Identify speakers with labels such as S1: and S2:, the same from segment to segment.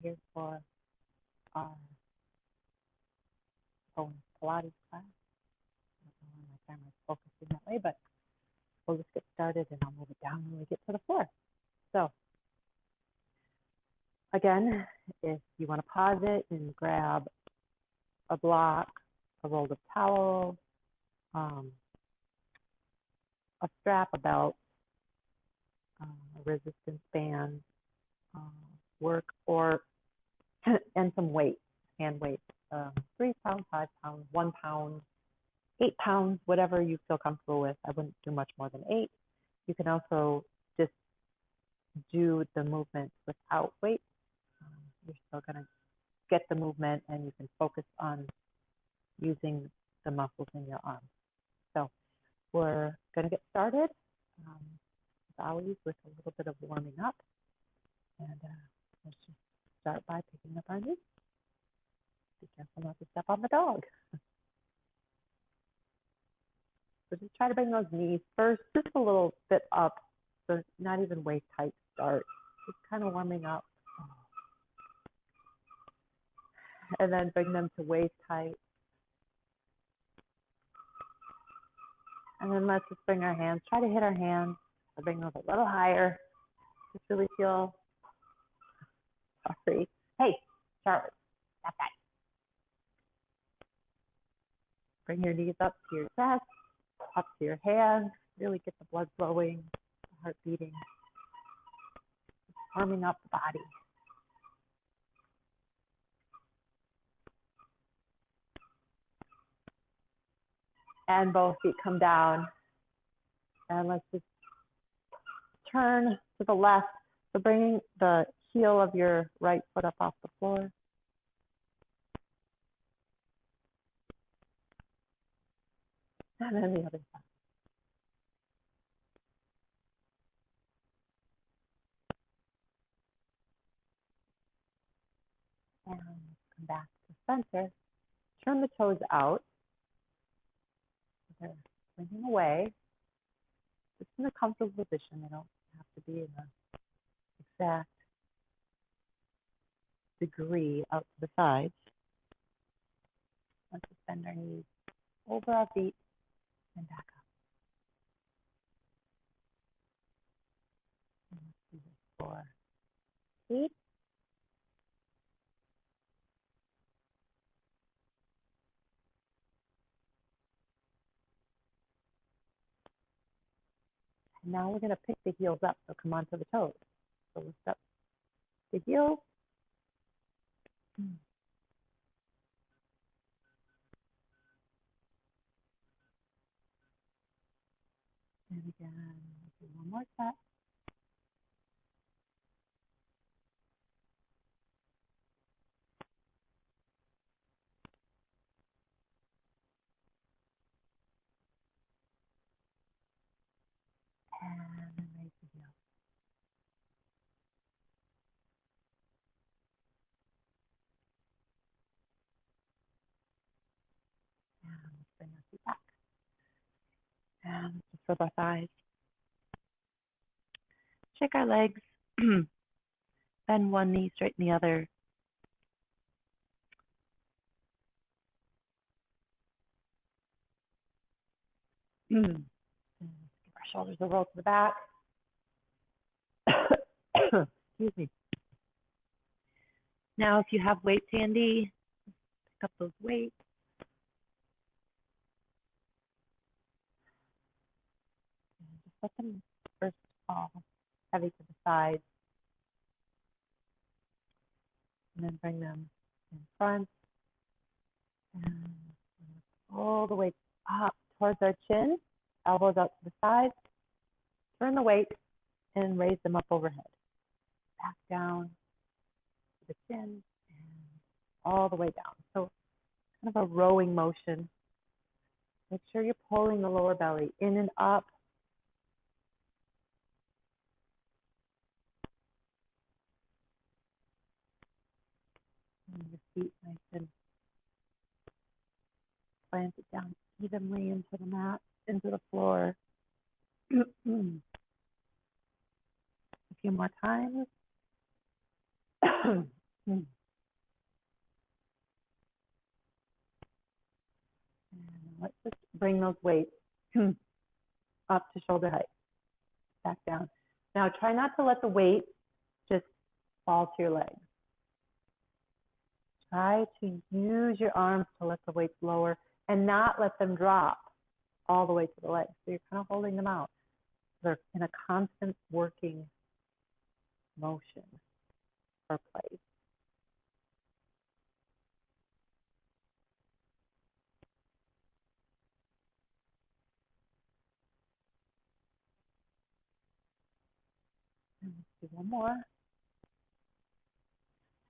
S1: here for our Pilates class. I don't know why my camera's focusing that way, but we'll just get started and I'll move it down when we get to the floor. So again, if you want to pause it and grab a block, a roll of towel, a strap, a belt, a resistance band, work, or and some weight, hand weight, 3 pounds, 5 pounds, 1 pound, 8 pounds, whatever you feel comfortable with. I wouldn't do much more than 8. You can also just do the movements without weight. You're still going to get the movement and you can focus on using the muscles in your arms. So we're going to get started, as always, with a little bit of warming up. And let's just start by picking up our knees. Be careful not to step on the dog. So just try to bring those knees first, just a little bit up, so not even waist height start. Just kind of warming up. And then bring them to waist height. And then let's just bring our hands, try to hit our hands, or bring those a little higher. Just really feel, sorry. Hey, Charlotte, that guy. Bring your knees up to your chest, up to your hands, really get the blood flowing, the heart beating, warming up the body. And both feet come down. And let's just turn to the left. So bringing the heel of your right foot up off the floor. And then the other side. And come back to center. Turn the toes out. They're swinging away. Just in a comfortable position. They don't have to be in an exact degree out to the sides. Let's just bend our knees over our feet and back up. And let's do this for feet. And now we're going to pick the heels up, so come onto the toes. So lift up the heels. And again, do one more set. And then raise the heels. And let's bring our feet back. And let's just rub our thighs. Shake our legs. Bend one knee, straighten the other. Give our shoulders a roll to the back. Excuse me. Now, if you have weights handy, pick up those weights. And just let them first fall heavy to the side. And then bring them in front. And all the way up towards our chin. Elbows out to the sides. Turn the weight and raise them up overhead. Back down to the chin and all the way down. So kind of a rowing motion. Make sure you're pulling the lower belly in and up. And your feet nice and planted down evenly into the mat, into the floor. A few more times. And let's just bring those weights up to shoulder height, back down. Now try not to let the weight just fall to your legs. Try to use your arms to let the weights lower and not let them drop all the way to the legs. So you're kind of holding them out. They're in a constant working motion or place. And let's do one more.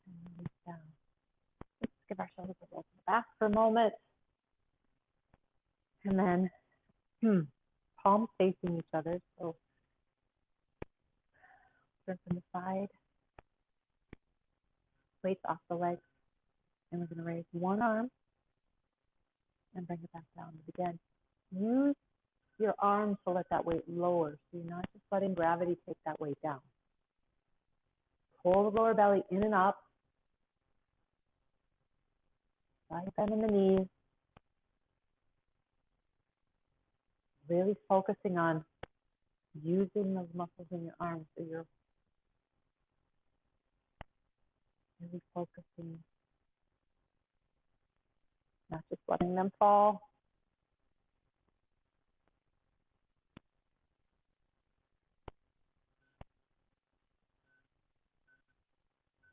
S1: And release down. Let's give our shoulders a roll to the back for a moment. And then palms facing each other. So from the side, weights off the legs. And we're going to raise one arm and bring it back down. And again, use your arms to let that weight lower. So you're not just letting gravity take that weight down. Pull the lower belly in and up. Slight bend in the knees. Really focusing on using those muscles in your arms. So you're really focusing, not just letting them fall.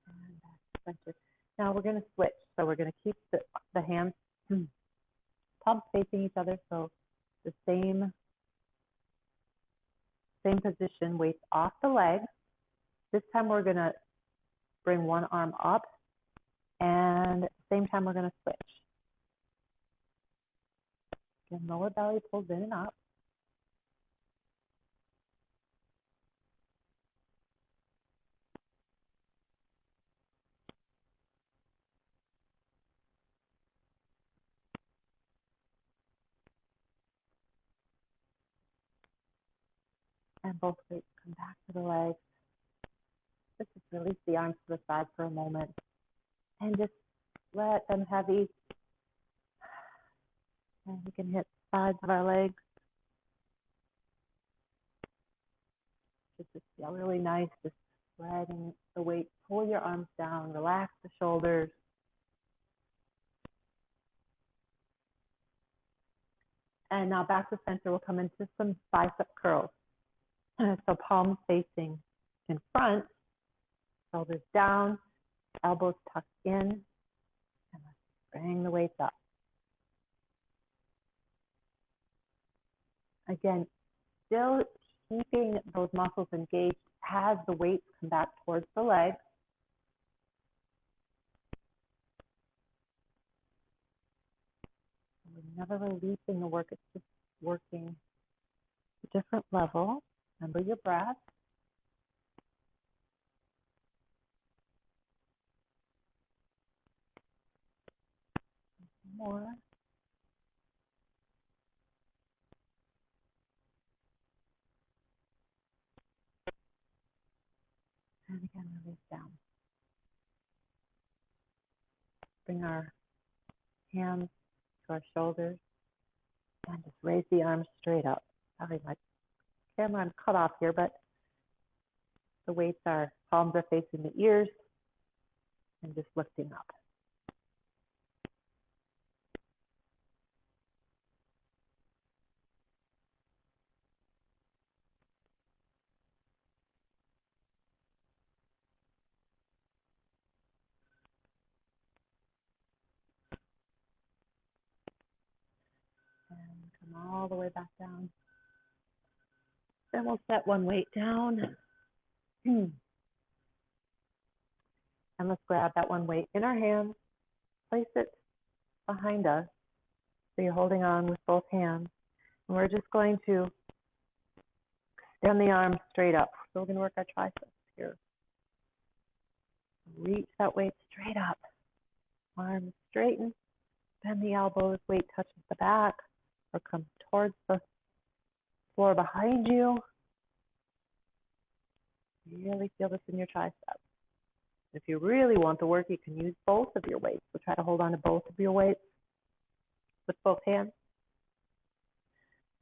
S1: And back to center. Now we're going to switch. So we're going to keep the hands palms facing each other. So the same position, weights off the legs. This time we're going to bring one arm up, and at the same time we're going to switch. Again, lower belly pulls in and up. And both weights come back to the legs. Just release the arms to the side for a moment. And just let them heavy. And we can hit the sides of our legs. Just feel really nice, just spreading the weight. Pull your arms down, relax the shoulders. And now back to center, we'll come into some bicep curls. So palms facing in front, shoulders down, elbows tucked in, and let's bring the weights up. Again, still keeping those muscles engaged as the weights come back towards the legs. We're never releasing the work, it's just working at a different level. Remember your breath. More. And again, release down. Bring our hands to our shoulders and just raise the arms straight up. Sorry, my camera, I'm cut off here, but the weights are, palms are facing the ears and just lifting up. And come all the way back down. Then we'll set one weight down. And let's grab that one weight in our hands, place it behind us. So you're holding on with both hands. And we're just going to extend the arms straight up. So we're going to work our triceps here. Reach that weight straight up. Arms straighten. Bend the elbows. Weight touches the back or comes towards the floor behind you. Really feel this in your triceps. If you really want the work, you can use both of your weights. So try to hold on to both of your weights with both hands.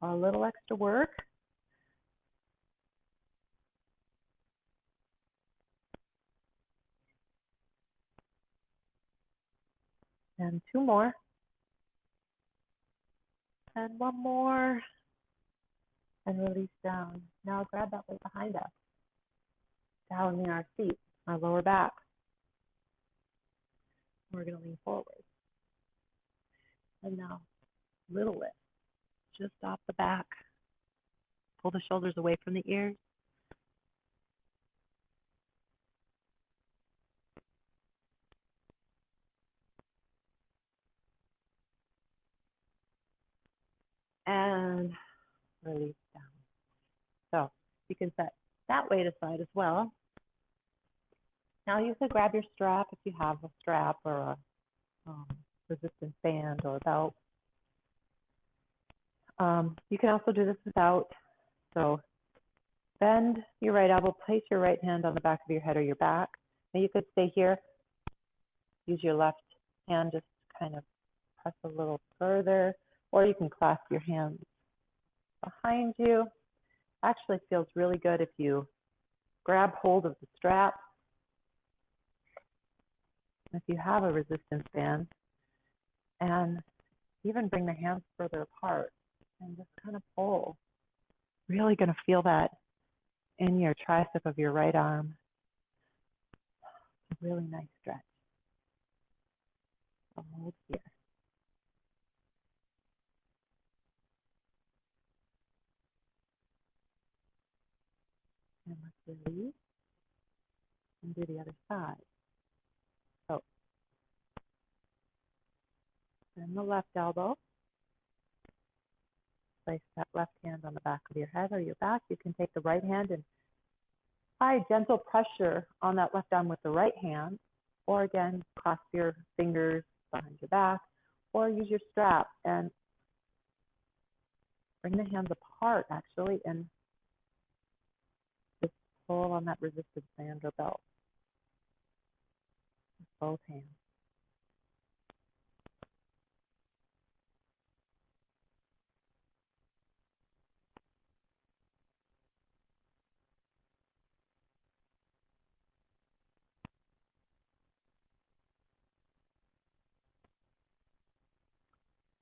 S1: A little extra work. And 2 more. And 1 more. And release down. Now grab that weight behind us. Down in our seat, our lower back. We're going to lean forward. And now, little lift. Just off the back. Pull the shoulders away from the ears. And release down. So you can set that weight aside as well. Now you could grab your strap if you have a strap or a resistance band or a belt. You can also do this without. So bend your right elbow, place your right hand on the back of your head or your back. Now you could stay here. Use your left hand, just kind of press a little further, or you can clasp your hands behind you. Actually feels really good if you grab hold of the strap. If you have a resistance band, and even bring the hands further apart and just kind of pull. Really going to feel that in your tricep of your right arm. It's a really nice stretch. So hold here. And let's release and do the other side. So bend the left elbow. Place that left hand on the back of your head or your back. You can take the right hand and apply gentle pressure on that left arm with the right hand. Or again, clasp your fingers behind your back. Or use your strap and bring the hands apart actually and just pull on that resistance band or belt with both hands.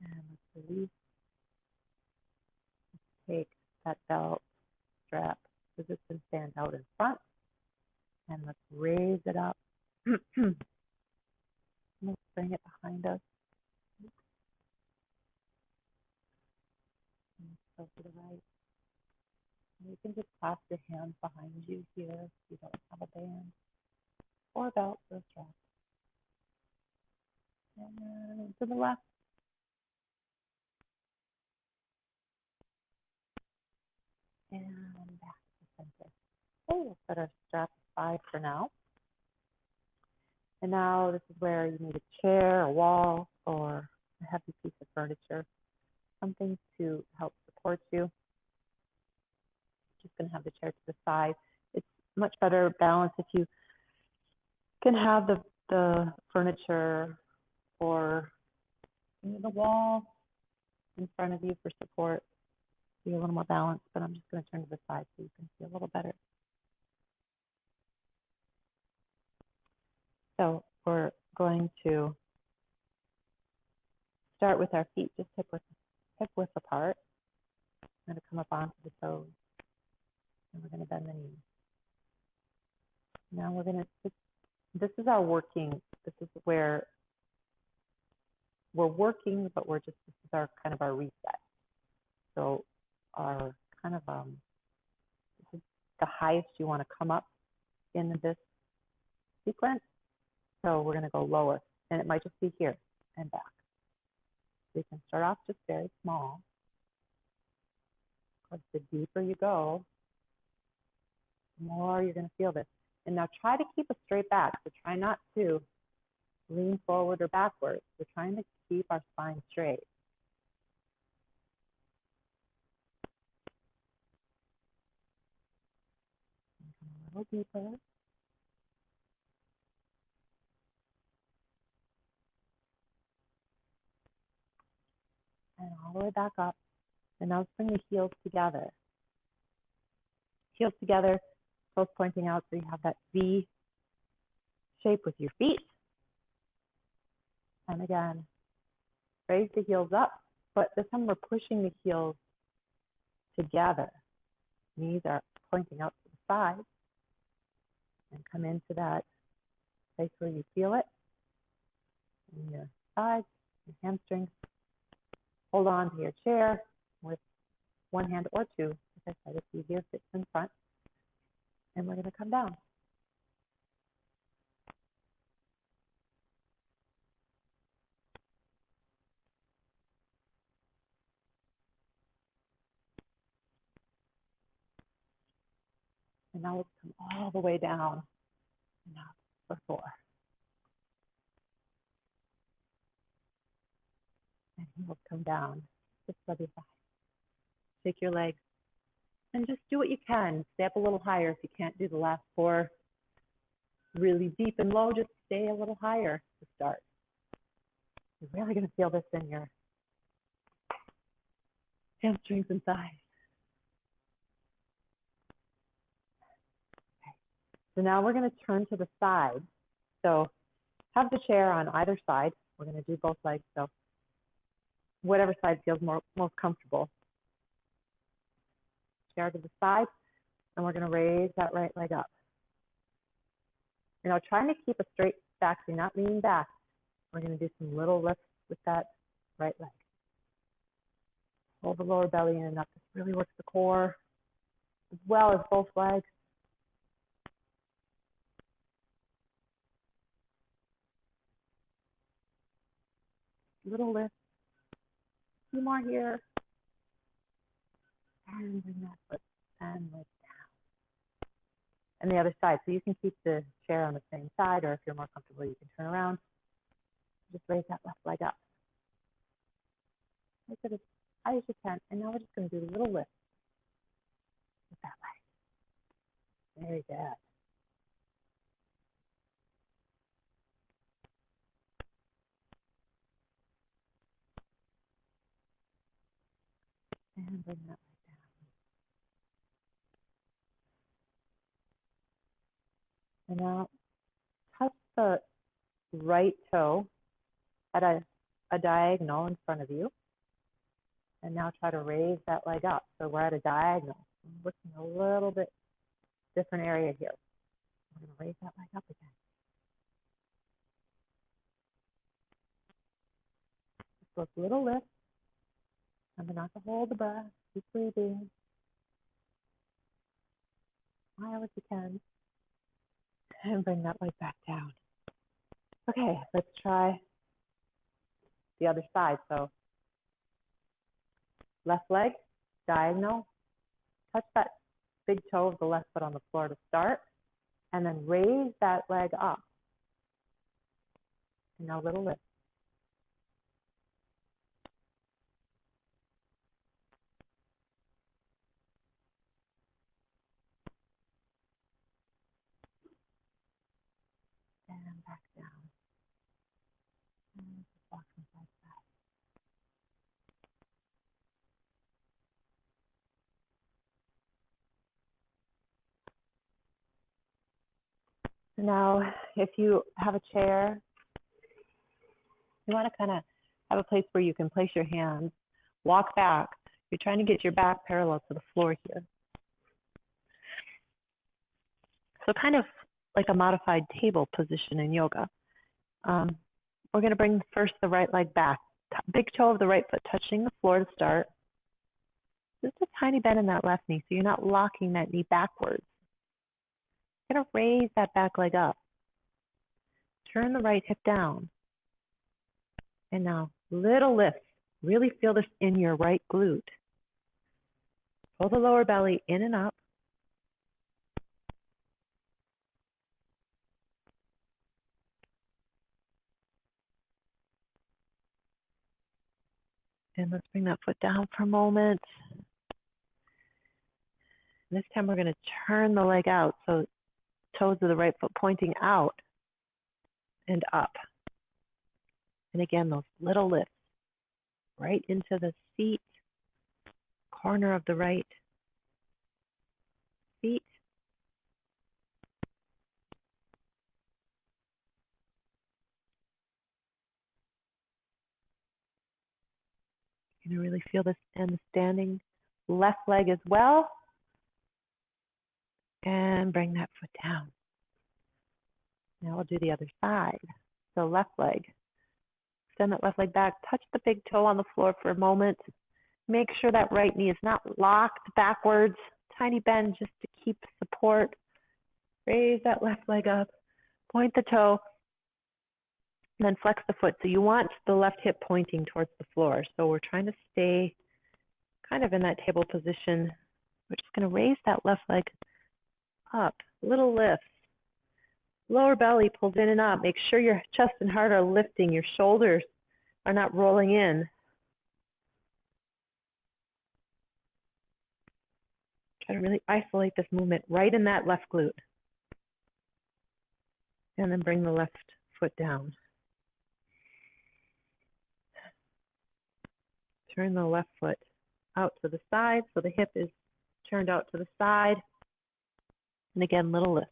S1: And let's release. Take that belt, strap, resistance band out in front. And let's raise it up. Let's bring it behind us. And go to the right. And you can just clasp your hands behind you here if you don't have a band or a belt or a strap. And to the left. And back to center. Okay, we'll set our strap aside for now. And now this is where you need a chair, a wall, or a heavy piece of furniture. Something to help support you. Just going to have the chair to the side. It's much better balance if you can have the furniture or the wall in front of you for support. Be a little more balanced, but I'm just going to turn to the side so you can see a little better. So we're going to start with our feet just hip width apart. I'm going to come up onto the toes, and we're going to bend the knees. Now we're going to, this is our working, this is where we're working, but this is our kind of our reset. So our kind of, this is the highest you want to come up in this sequence. So we're going to go lower, and it might just be here and back. So you can start off just very small. Of course, the deeper you go, the more you're going to feel this. And now try to keep a straight back. So try not to lean forward or backwards. We're trying to keep our spine straight. A little deeper. all the way back up. And now let's bring the heels together. Heels together, toes pointing out so you have that V shape with your feet. And again, raise the heels up, but this time we're pushing the heels together. Knees are pointing out to the side. And come into that place where you feel it in your thighs, your hamstrings. Hold on to your chair with one hand or two. Like I said, it's easier if it's in front. And we're going to come down. And now let's come all the way down. Now for 4. And heels come down. Just the other side. Shake your legs. And just do what you can. Stay up a little higher if you can't do the last 4 really deep and low. Just stay a little higher to start. You're really going to feel this in your hamstrings and thighs. Okay. So now we're going to turn to the side. So have the chair on either side. We're going to do both legs. So whatever side feels most comfortable. Chair to the side, and we're going to raise that right leg up. You know, trying to keep a straight back, so you're not leaning back. We're going to do some little lifts with that right leg. Hold the lower belly in and up. This really works the core as well as both legs. Little lift. A few more here. And bring that foot and leg down. And the other side. So you can keep the chair on the same side, or if you're more comfortable, you can turn around. Just raise that left leg up. Make it as high as you can. And now we're just going to do a little lift with that leg. Very good. And bring that leg down. And now touch the right toe at a diagonal in front of you. And now try to raise that leg up. So we're at a diagonal. I'm looking a little bit different area here. We're going to raise that leg up again. Just a little lift. Remember not to hold the breath. Keep breathing. Smile if you can. And bring that leg back down. Okay, let's try the other side. So left leg, diagonal. Touch that big toe of the left foot on the floor to start. And then raise that leg up. And now a little lift. And back down. And just walk from side to side. So now, if you have a chair, you want to kind of have a place where you can place your hands, walk back. You're trying to get your back parallel to the floor here. So kind of like a modified table position in yoga. We're going to bring first the right leg back. Big toe of the right foot touching the floor to start. Just a tiny bend in that left knee so you're not locking that knee backwards. You're going to raise that back leg up. Turn the right hip down. And now, little lift. Really feel this in your right glute. Pull the lower belly in and up. And let's bring that foot down for a moment. This time we're going to turn the leg out, so toes of the right foot pointing out and up. And again, those little lifts. right into the seat, corner of the right seat. You're gonna really feel this in the standing left leg as well. And bring that foot down. Now we'll do the other side. So left leg. Extend that left leg back. Touch the big toe on the floor for a moment. Make sure that right knee is not locked backwards. Tiny bend just to keep support. Raise that left leg up. Point the toe. And then flex the foot. So you want the left hip pointing towards the floor. So we're trying to stay kind of in that table position. We're just going to raise that left leg up. Little lifts. Lower belly pulls in and up. Make sure your chest and heart are lifting. Your shoulders are not rolling in. Try to really isolate this movement right in that left glute. And then bring the left foot down. Turn the left foot out to the side so the hip is turned out to the side. And again, little lift.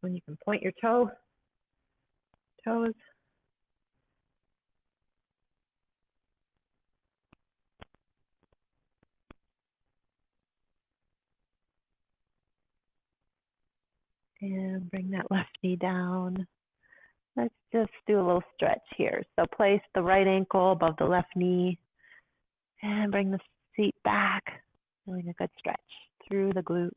S1: When you can point your toes. And bring that left knee down. Let's just do a little stretch here. So place the right ankle above the left knee and bring the seat back. Feeling a good stretch through the glute.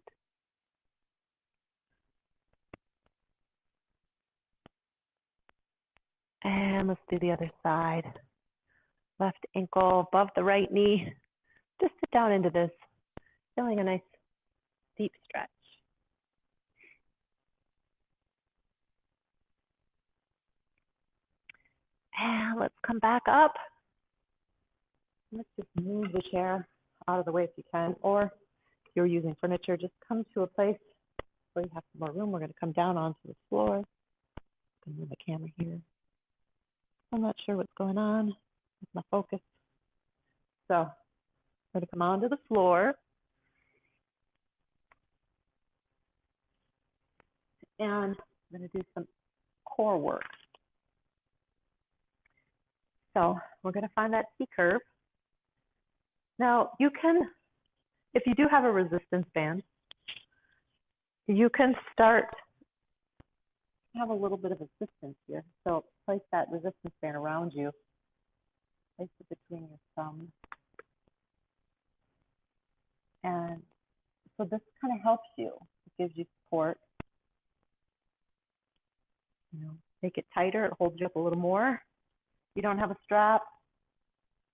S1: And let's do the other side. Left ankle above the right knee. Just sit down into this. Feeling a nice deep stretch. And let's come back up. Let's just move the chair out of the way if you can. Or if you're using furniture, just come to a place where you have some more room. We're going to come down onto the floor. I'm going to move the camera here. I'm not sure what's going on with my focus. So I'm going to come onto the floor. And I'm going to do some core work. So we're going to find that C curve. Now you can, if you do have a resistance band, you can start, have a little bit of assistance here. So place that resistance band around you. Place it between your thumbs. And so this kind of helps you. It gives you support. You know, make it tighter, it holds you up a little more. If you don't have a strap,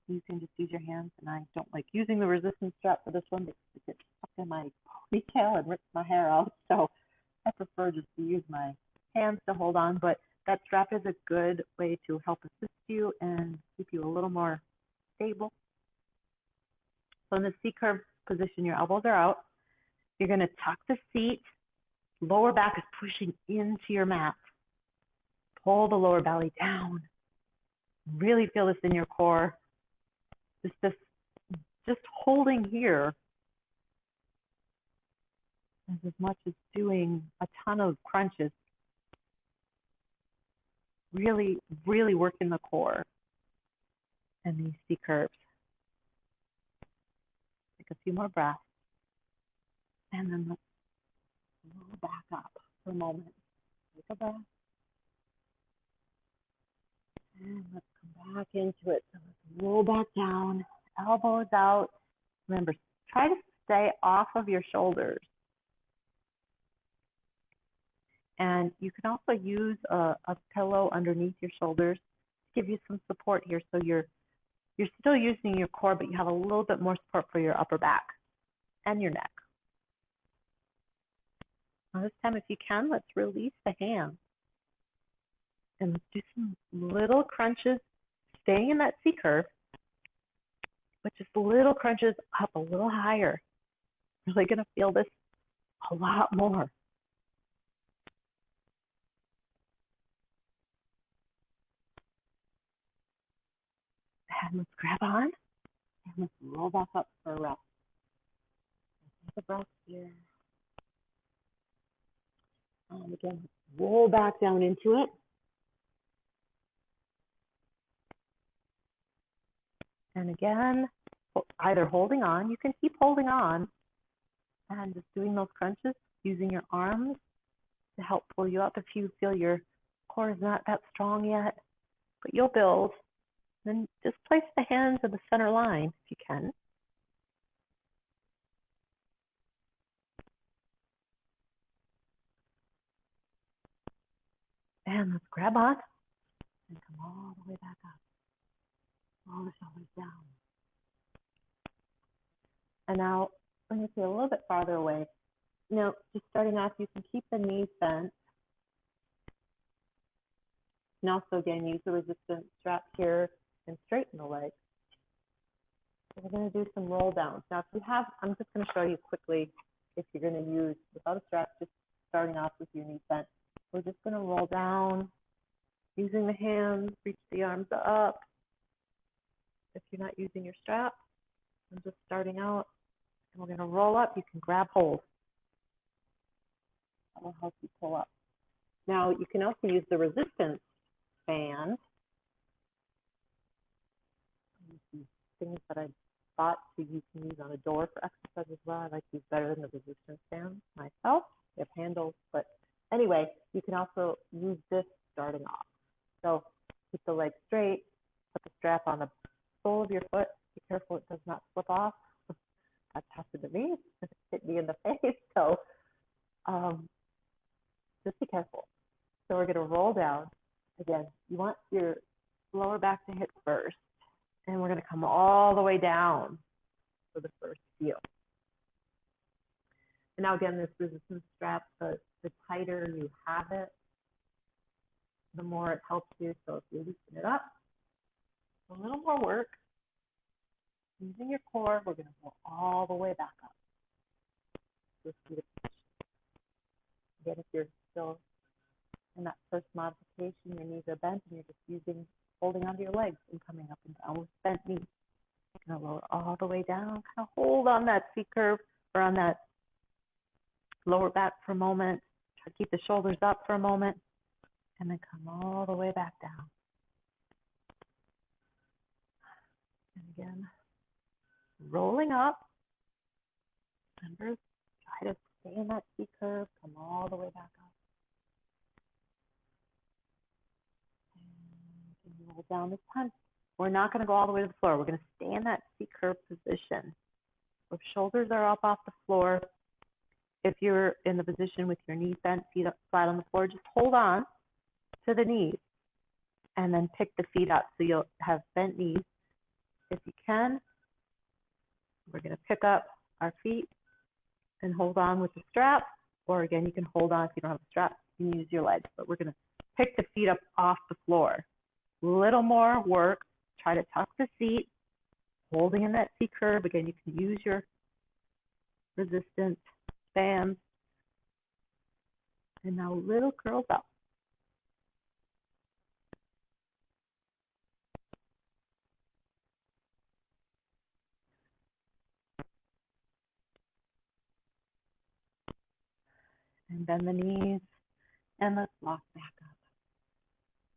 S1: you can just use your hands. And I don't like using the resistance strap for this one because it gets stuck in my ponytail and rips my hair out. So I prefer just to use my hands to hold on. But that strap is a good way to help assist you and keep you a little more stable. So in the C curve position, your elbows are out. You're going to tuck the seat. Lower back is pushing into your mat. Pull the lower belly down. Really feel this in your core. Just holding here is as much as doing a ton of crunches. Really, really working the core and these C curves. Take a few more breaths. And then let's roll back up for a moment. Take a breath. And let's come back into it. So let's roll back down, elbows out. Remember, try to stay off of your shoulders. And you can also use a pillow underneath your shoulders to give you some support here. So you're still using your core, but you have a little bit more support for your upper back and your neck. Now this time, if you can, let's release the hands. And let's do some little crunches, staying in that C curve, but just little crunches up a little higher. Really going to feel this a lot more. And let's grab on and let's roll back up for a rest. Take a breath here. And again, roll back down into it. And again, either holding on, you can keep holding on and just doing those crunches, using your arms to help pull you up if you feel your core is not that strong yet, but you'll build. Then just place the hands in the center line if you can. And let's grab on and come all the way back up. Roll the shoulders down. And now, I'm going to stay a little bit farther away. Now, just starting off, you can keep the knees bent. And also, again, use the resistance strap here and straighten the legs. So we're going to do some roll downs. Now, if you have, I'm just going to show you quickly if you're going to use, without a strap, just starting off with your knees bent. We're just going to roll down, using the hands, reach the arms up. If you're not using your strap, I'm just starting out. And we're going to roll up. You can grab hold. That will help you pull up. Now, you can also use the resistance band. These things that I bought so you can use on a door for exercise as well. I like these better than the resistance band myself. They have handles, but anyway, you can also use this starting off. So keep the legs straight, put the strap on the sole of your foot. Be careful it does not slip off. That's happened to me. It hit me in the face. So just be careful. So we're going to roll down. Again, you want your lower back to hit first. And we're going to come all the way down for the first feel. And now again, this resistance strap, the tighter you have it, the more it helps you. So if you loosen it up, a little more work. Using your core, we're going to go all the way back up. Just do the push. Again, if you're still in that first modification, your knees are bent and you're just holding onto your legs and coming up and down with bent knees. You're going to lower all the way down, kind of hold on that C curve or on that lower back for a moment. Try to keep the shoulders up for a moment and then come all the way back down. And again, rolling up. Remember, try to stay in that C curve, come all the way back up. And roll down this time. We're not going to go all the way to the floor. We're going to stay in that C curve position. So shoulders are up off the floor. If you're in the position with your knees bent, feet up flat on the floor, just hold on to the knees and then pick the feet up so you'll have bent knees. If you can, we're going to pick up our feet and hold on with the strap, or again, you can hold on if you don't have a strap, you can use your legs, but we're going to pick the feet up off the floor. Little more work, try to tuck the seat, holding in that C curve. Again, you can use your resistance bands. And now little curls up. And bend the knees, and let's lock back up.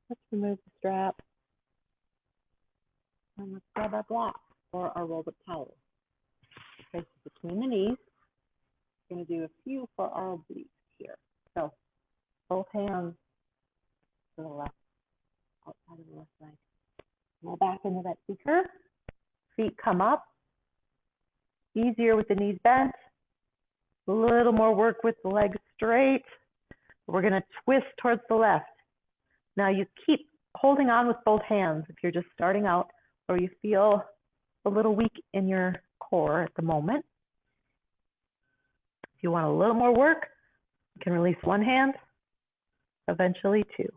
S1: Let's remove the strap, and let's grab our block or our rolled up towel. Place it between the knees. We're going to do a few for our obliques here. So both hands to the left, outside of the left leg. Roll back into that C curve. Feet come up. Easier with the knees bent. A little more work with the legs straight. We're going to twist towards the left. Now you keep holding on with both hands if you're just starting out or you feel a little weak in your core at the moment. If you want a little more work, you can release one hand, eventually two.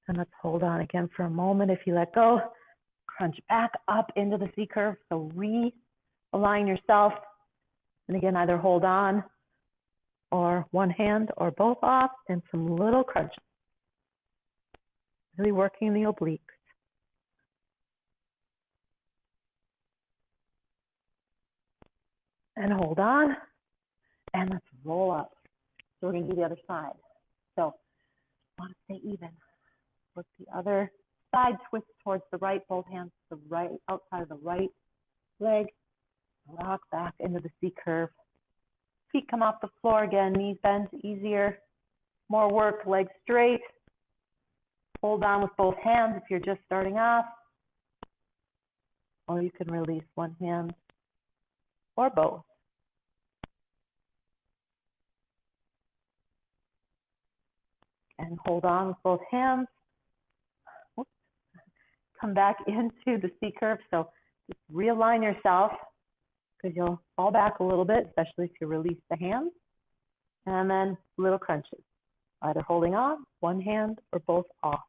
S1: And let's hold on again for a moment. If you let go, crunch back up into the C curve. So realign yourself. And again, either hold on or one hand or both off and some little crunches. Really working the obliques. And hold on. And let's roll up. So we're going to do the other side. So want to stay even. Work the other side, twist towards the right, both hands to the right, outside of the right leg. Rock back into the C curve. Feet come off the floor again, knees bent, easier. More work, legs straight. Hold on with both hands if you're just starting off. Or you can release one hand or both. And hold on with both hands. Oops. Come back into the C curve. So just realign yourself because you'll fall back a little bit, especially if you release the hands. And then little crunches, either holding on, one hand, or both off.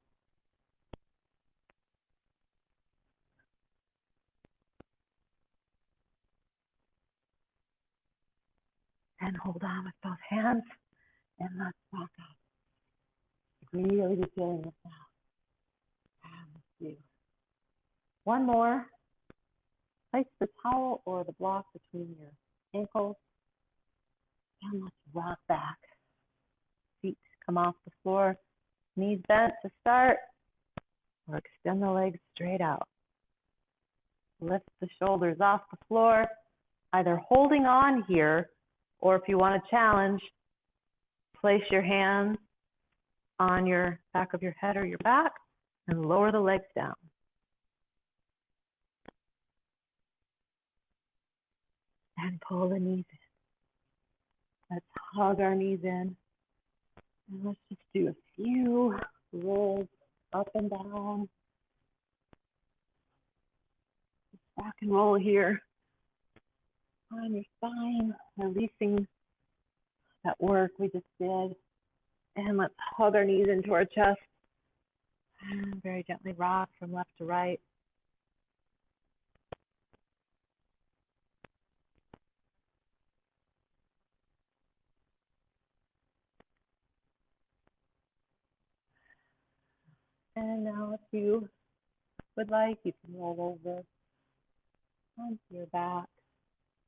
S1: And hold on with both hands. And let's walk up. Really be feeling this now. And let's do one more. Place the towel or the block between your ankles. And let's rock back. Feet come off the floor. Knees bent to start. Or extend the legs straight out. Lift the shoulders off the floor. Either holding on here, or if you want to challenge, place your hands on your back of your head or your back and lower the legs down. And pull the knees in. Let's hug our knees in. And let's just do a few rolls up and down. Just rock and roll here on your spine, releasing that work we just did. And let's hug our knees into our chest. And very gently rock from left to right. And now if you would like, you can roll over onto your back,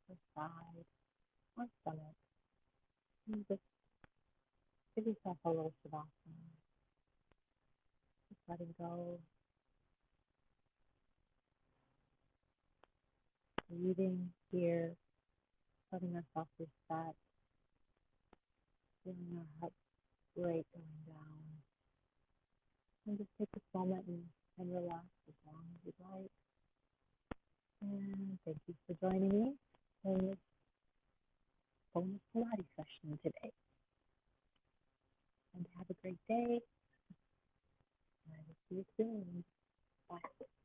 S1: or side, or stomach. And just give yourself a little shavasana. Just letting go. Breathing here, letting ourselves reset, feeling our heart rate going down. And just take this moment and relax as long as you'd like. And thank you for joining me in this bonus Pilates session today. And have a great day. I will see you soon. Bye.